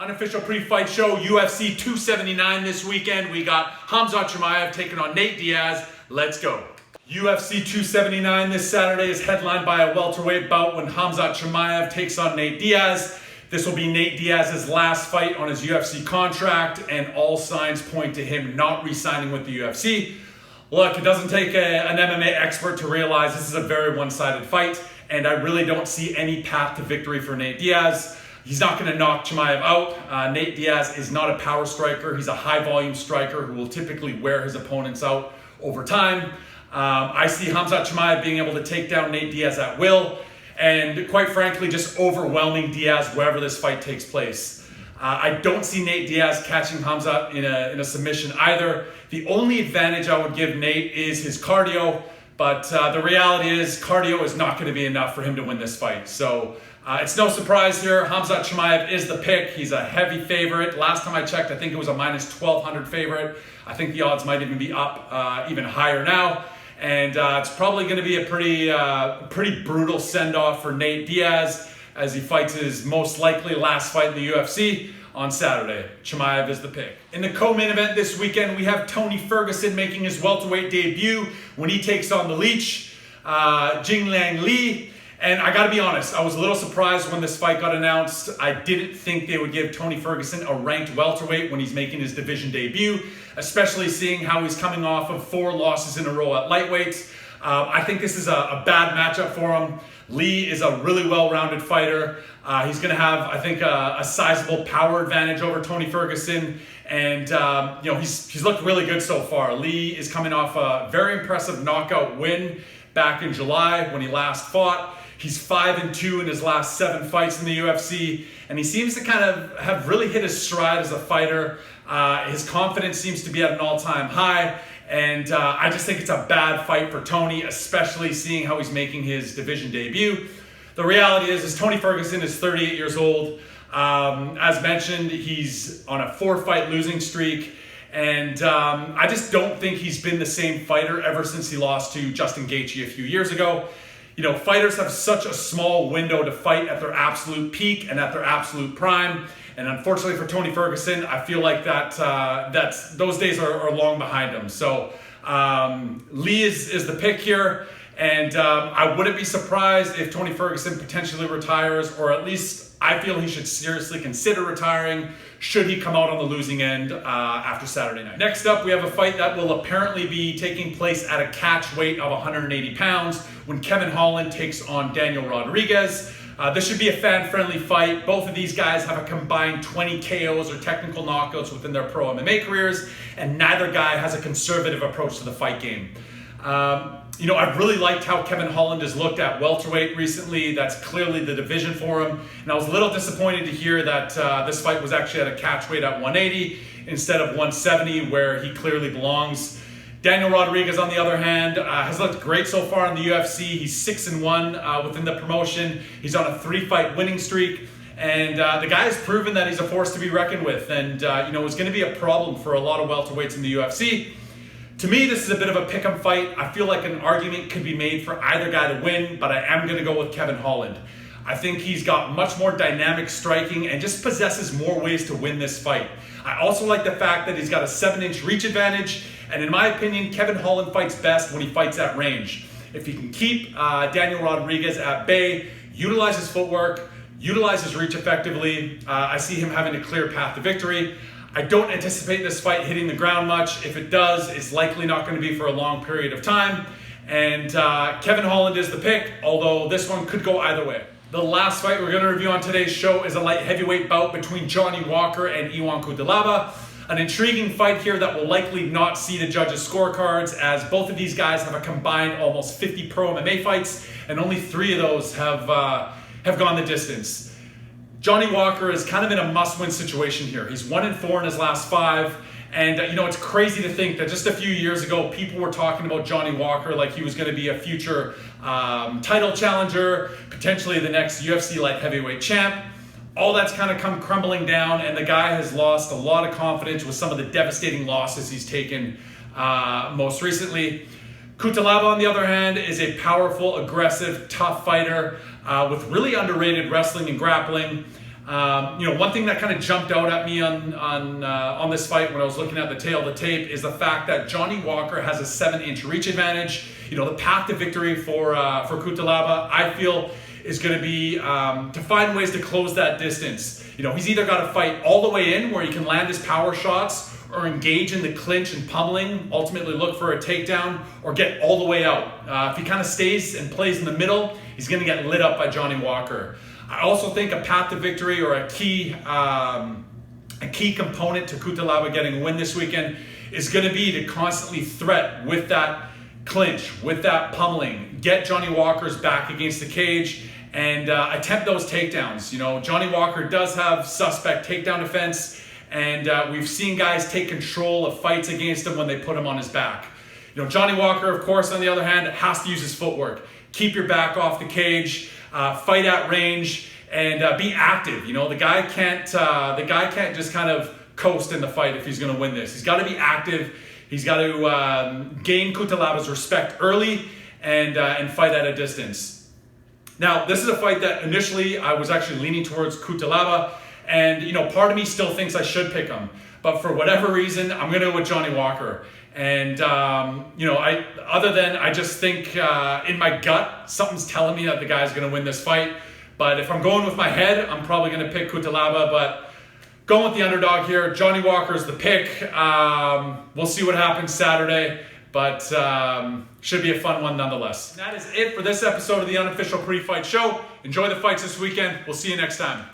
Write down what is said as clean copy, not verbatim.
Unofficial Pre Fight Show, UFC 279 this weekend. We got Hamza taking on Nate Diaz. Let's go. UFC 279 this Saturday is headlined by a welterweight bout when Hamza takes on Nate Diaz. This will be Nate Diaz's last fight on his UFC contract, and all signs point to him not re-signing with the UFC. Look, it doesn't take an MMA expert to realize this is a very one-sided fight, and I really don't see any path to victory for Nate Diaz. He's not going to knock Chimaev out. Nate Diaz is not a power striker. He's a high-volume striker who will typically wear his opponents out over time. I see Hamza Chimaev being able to take down Nate Diaz at will, and quite frankly, just overwhelming Diaz wherever this fight takes place. I don't see Nate Diaz catching Hamza in a submission either. The only advantage I would give Nate is his cardio, but the reality is cardio is not going to be enough for him to win this fight. So it's no surprise here. Hamza Chimaev is the pick. He's a heavy favorite. Last time I checked, I think it was a minus 1,200 favorite. I think the odds might even be up even higher now. And it's probably going to be a pretty brutal send-off for Nate Diaz as he fights his most likely last fight in the UFC on Saturday. Chimaev is the pick. In the co-main event this weekend, we have Tony Ferguson making his welterweight debut when he takes on the Leech, Jingliang Li. And I gotta be honest, I was a little surprised when this fight got announced. I didn't think they would give Tony Ferguson a ranked welterweight when he's making his division debut, especially seeing how he's coming off of 4 losses in a row at lightweight. I think this is a bad matchup for him. Lee is a really well-rounded fighter. He's gonna have, I think, a sizable power advantage over Tony Ferguson. And he's looked really good so far. Lee is coming off a very impressive knockout win back in July when he last fought. He's 5-2 in his last 7 fights in the UFC, and he seems to kind of have really hit his stride as a fighter. His confidence seems to be at an all-time high, and I just think it's a bad fight for Tony, especially seeing how he's making his division debut. The reality is Tony Ferguson is 38 years old. As mentioned, he's on a 4-fight losing streak, and I just don't think he's been the same fighter ever since he lost to Justin Gaethje a few years ago. You know, fighters have such a small window to fight at their absolute peak and at their absolute prime. And unfortunately for Tony Ferguson, I feel like those days are long behind him. So Lee is the pick here. And I wouldn't be surprised if Tony Ferguson potentially retires, or at least I feel he should seriously consider retiring should he come out on the losing end after Saturday night. Next up, we have a fight that will apparently be taking place at a catch weight of 180 pounds when Kevin Holland takes on Daniel Rodriguez. This should be a fan-friendly fight. Both of these guys have a combined 20 KOs or technical knockouts within their pro MMA careers, and neither guy has a conservative approach to the fight game. I've really liked how Kevin Holland has looked at welterweight recently. That's clearly the division for him. And I was a little disappointed to hear that this fight was actually at a catch weight at 180 instead of 170, where he clearly belongs. Daniel Rodriguez, on the other hand, has looked great so far in the UFC. He's 6-1 within the promotion. He's on a 3-fight winning streak. And the guy has proven that he's a force to be reckoned with. And, it's going to be a problem for a lot of welterweights in the UFC. To me, this is a bit of a pick'em fight. I feel like an argument could be made for either guy to win, but I am going to go with Kevin Holland. I think he's got much more dynamic striking and just possesses more ways to win this fight. I also like the fact that he's got a 7-inch reach advantage, and in my opinion, Kevin Holland fights best when he fights at range. If he can keep Daniel Rodriguez at bay, utilize his footwork, utilize his reach effectively, I see him having a clear path to victory. I don't anticipate this fight hitting the ground much. If it does, it's likely not going to be for a long period of time. And Kevin Holland is the pick, although this one could go either way. The last fight we're going to review on today's show is a light heavyweight bout between Johnny Walker and Cutela. An intriguing fight here that will likely not see the judges' scorecards, as both of these guys have a combined almost 50 pro MMA fights, and only 3 of those have gone the distance. Johnny Walker is kind of in a must-win situation here. He's 1-4 in his last 5. And, it's crazy to think that just a few years ago, people were talking about Johnny Walker like he was going to be a future title challenger, potentially the next UFC light heavyweight champ. All that's kind of come crumbling down, and the guy has lost a lot of confidence with some of the devastating losses he's taken most recently. Cutela, on the other hand, is a powerful, aggressive, tough fighter with really underrated wrestling and grappling. One thing that kind of jumped out at me on this fight when I was looking at the tail of the tape is the fact that Johnny Walker has a 7-inch reach advantage. The path to victory for Cutela, I feel, is going to be to find ways to close that distance. He's either got to fight all the way in where he can land his power shots, or engage in the clinch and pummeling, ultimately look for a takedown, or get all the way out. If he kind of stays and plays in the middle, he's going to get lit up by Johnny Walker. I also think a path to victory, or a key component to Cutela getting a win this weekend, is going to be to constantly threat with that clinch, with that pummeling, get Johnny Walker's back against the cage, and attempt those takedowns. Johnny Walker does have suspect takedown defense, and we've seen guys take control of fights against him when they put him on his back. Johnny Walker, of course, on the other hand, has to use his footwork. Keep your back off the cage, fight at range, and be active. The guy can't just kind of coast in the fight if he's going to win this. He's got to be active. He's got to gain Cutela's respect early and fight at a distance. Now, this is a fight that initially I was actually leaning towards Cutela, and part of me still thinks I should pick him, but for whatever reason, I'm going to go with Johnny Walker. And I just think in my gut, something's telling me that the guy's going to win this fight. But if I'm going with my head, I'm probably going to pick Cutela, but going with the underdog here, Johnny Walker's the pick. We'll see what happens Saturday, but should be a fun one nonetheless. That is it for this episode of the Unofficial Pre Fight Show. Enjoy the fights this weekend. We'll see you next time.